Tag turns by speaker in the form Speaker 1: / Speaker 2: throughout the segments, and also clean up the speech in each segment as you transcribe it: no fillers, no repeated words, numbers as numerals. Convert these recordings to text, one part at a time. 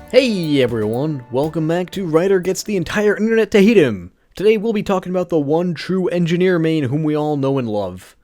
Speaker 1: Hey everyone, welcome back to Ryder Gets the Entire Internet to Hate Him. Today we'll be talking about the one true engineer main whom we all know and love.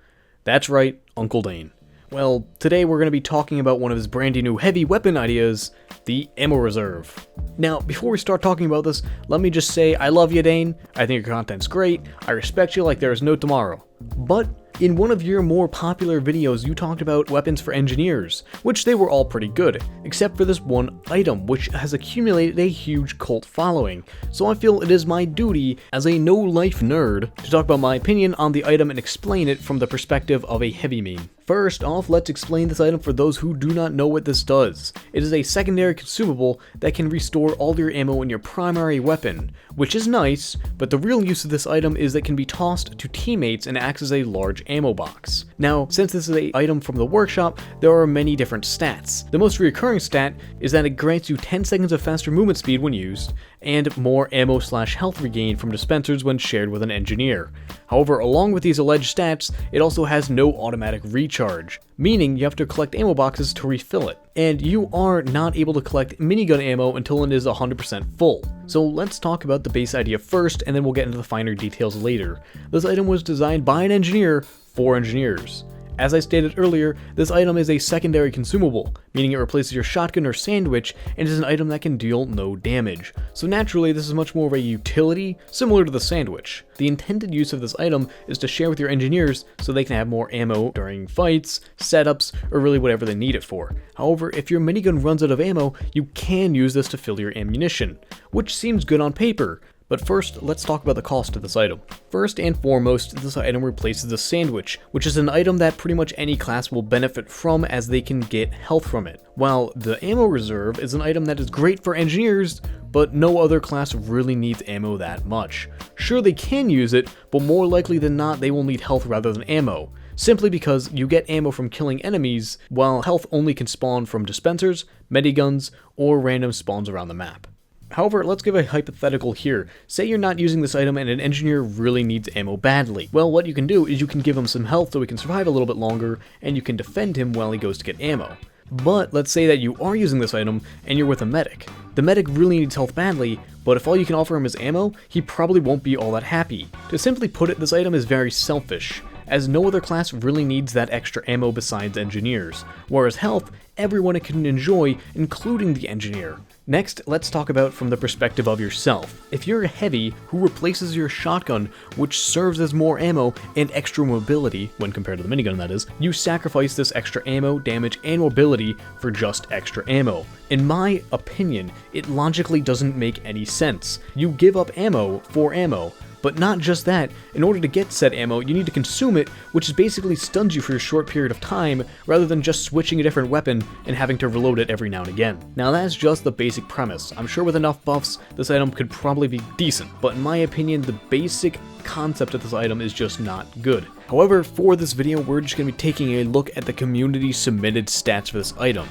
Speaker 1: That's right, Uncle Dane. Well, today we're going to be talking about one of his brand new heavy weapon ideas, the ammo reserve. Now, before we start talking about this, let me just say I love you, Dane. I think your content's great. I respect you like there is no tomorrow. But in one of your more popular videos, you talked about weapons for engineers, which they were all pretty good, except for this one item, which has accumulated a huge cult following. So I feel it is my duty, as a no-life nerd, to talk about my opinion on the item and explain it from the perspective of a heavy main. First off, let's explain this item for those who do not know what this does. It is a secondary consumable that can restore all your ammo in your primary weapon, which is nice, but the real use of this item is that it can be tossed to teammates and acts as a large ammo box. Now, since this is an item from the workshop, there are many different stats. The most recurring stat is that it grants you 10 seconds of faster movement speed when used, and more ammo/health regain from dispensers when shared with an engineer. However, along with these alleged stats, it also has no automatic recharge, meaning you have to collect ammo boxes to refill it. And you are not able to collect minigun ammo until it is 100% full. So let's talk about the base idea first, and then we'll get into the finer details later. This item was designed by an engineer for engineers. As I stated earlier, this item is a secondary consumable, meaning it replaces your shotgun or sandwich and is an item that can deal no damage. So naturally, this is much more of a utility, similar to the sandwich. The intended use of this item is to share with your engineers so they can have more ammo during fights, setups, or really whatever they need it for. However, if your minigun runs out of ammo, you can use this to fill your ammunition, which seems good on paper. But first, let's talk about the cost of this item. First and foremost, this item replaces the sandwich, which is an item that pretty much any class will benefit from as they can get health from it. While the ammo reserve is an item that is great for engineers, but no other class really needs ammo that much. Sure, they can use it, but more likely than not, they will need health rather than ammo. Simply because you get ammo from killing enemies, while health only can spawn from dispensers, mediguns, or random spawns around the map. However, let's give a hypothetical here. Say you're not using this item and an engineer really needs ammo badly. Well, what you can do is you can give him some health so he can survive a little bit longer, and you can defend him while he goes to get ammo. But let's say that you are using this item and you're with a medic. The medic really needs health badly, but if all you can offer him is ammo, he probably won't be all that happy. To simply put it, this item is very selfish, as no other class really needs that extra ammo besides engineers, whereas health, everyone can enjoy, including the engineer. Next, let's talk about from the perspective of yourself. If you're a heavy who replaces your shotgun, which serves as more ammo and extra mobility, when compared to the minigun that is, you sacrifice this extra ammo, damage, and mobility for just extra ammo. In my opinion, it logically doesn't make any sense. You give up ammo for ammo. But not just that, in order to get said ammo, you need to consume it, which is basically stuns you for a short period of time, rather than just switching a different weapon and having to reload it every now and again. Now that's just the basic premise. I'm sure with enough buffs, this item could probably be decent, but in my opinion, the basic concept of this item is just not good. However, for this video, we're just going to be taking a look at the community submitted stats for this item.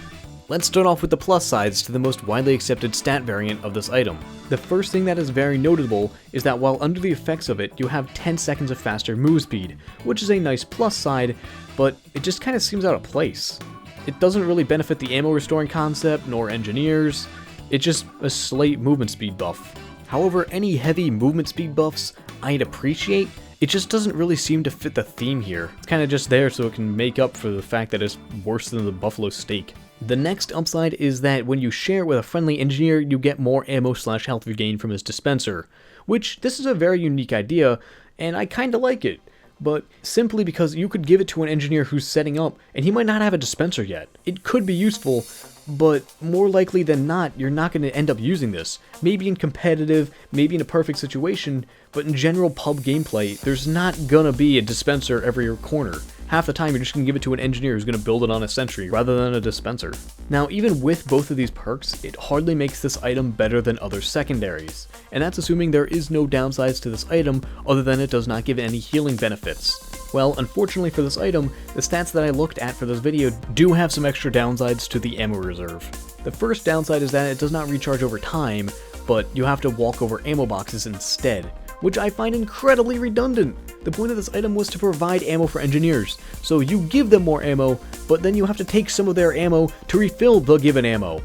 Speaker 1: Let's start off with the plus sides to the most widely accepted stat variant of this item. The first thing that is very notable is that while under the effects of it, you have 10 seconds of faster move speed, which is a nice plus side, but it just kind of seems out of place. It doesn't really benefit the ammo restoring concept, nor engineers. It's just a slight movement speed buff. However, any heavy movement speed buffs I'd appreciate. It just doesn't really seem to fit the theme here. It's kind of just there so it can make up for the fact that it's worse than the buffalo steak. The next upside is that when you share with a friendly engineer, you get more ammo/health regain from his dispenser, which this is a very unique idea, and I kinda like it. But simply because you could give it to an engineer who's setting up, and he might not have a dispenser yet. It could be useful, but more likely than not, you're not going to end up using this. Maybe in competitive, maybe in a perfect situation, but in general pub gameplay, there's not gonna be a dispenser every corner. Half the time you're just gonna give it to an engineer who's gonna build it on a sentry rather than a dispenser. Now, even with both of these perks, it hardly makes this item better than other secondaries. And that's assuming there is no downsides to this item other than it does not give any healing benefits. Well, unfortunately for this item, the stats that I looked at for this video do have some extra downsides to the ammo reserve. The first downside is that it does not recharge over time, but you have to walk over ammo boxes instead, which I find incredibly redundant. The point of this item was to provide ammo for engineers, so you give them more ammo, but then you have to take some of their ammo to refill the given ammo.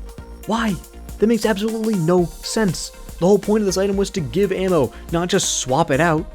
Speaker 1: Why? That makes absolutely no sense. The whole point of this item was to give ammo, not just swap it out.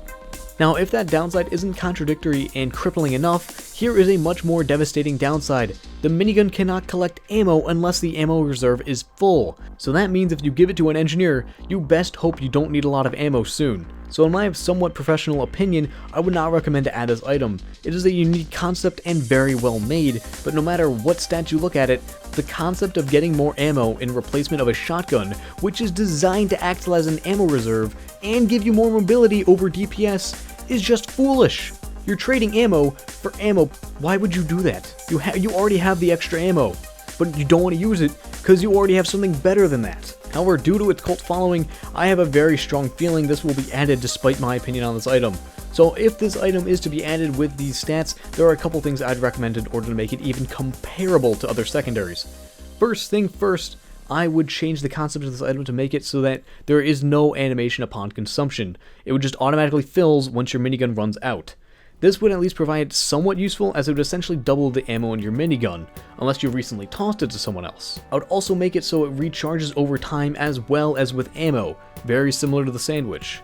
Speaker 1: Now, if that downside isn't contradictory and crippling enough, here is a much more devastating downside. The minigun cannot collect ammo unless the ammo reserve is full. So that means if you give it to an engineer, you best hope you don't need a lot of ammo soon. So in my somewhat professional opinion, I would not recommend to add this item. It is a unique concept and very well made, but no matter what stats you look at it, the concept of getting more ammo in replacement of a shotgun, which is designed to act as an ammo reserve and give you more mobility over DPS, is just foolish. You're trading ammo for ammo. Why would you do that? You already have the extra ammo, but you don't want to use it because you already have something better than that. However, due to its cult following, I have a very strong feeling this will be added despite my opinion on this item. So if this item is to be added with these stats, there are a couple things I'd recommend in order to make it even comparable to other secondaries. First thing first, I would change the concept of this item to make it so that there is no animation upon consumption. It would just automatically fills once your minigun runs out. This would at least provide somewhat useful, as it would essentially double the ammo in your minigun, unless you recently tossed it to someone else. I would also make it so it recharges over time as well as with ammo, very similar to the sandwich.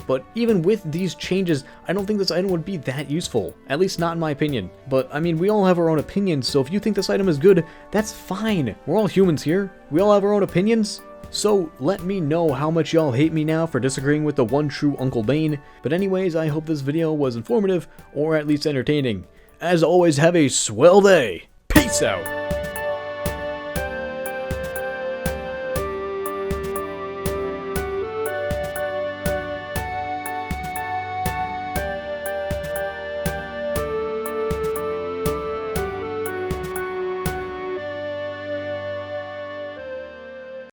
Speaker 1: But even with these changes, I don't think this item would be that useful, at least not in my opinion. But I mean, we all have our own opinions, so if you think this item is good, that's fine. We're all humans here. We all have our own opinions. So let me know how much y'all hate me now for disagreeing with the one true Uncle Dane. But anyways, I hope this video was informative, or at least entertaining. As always, have a swell day. Peace out.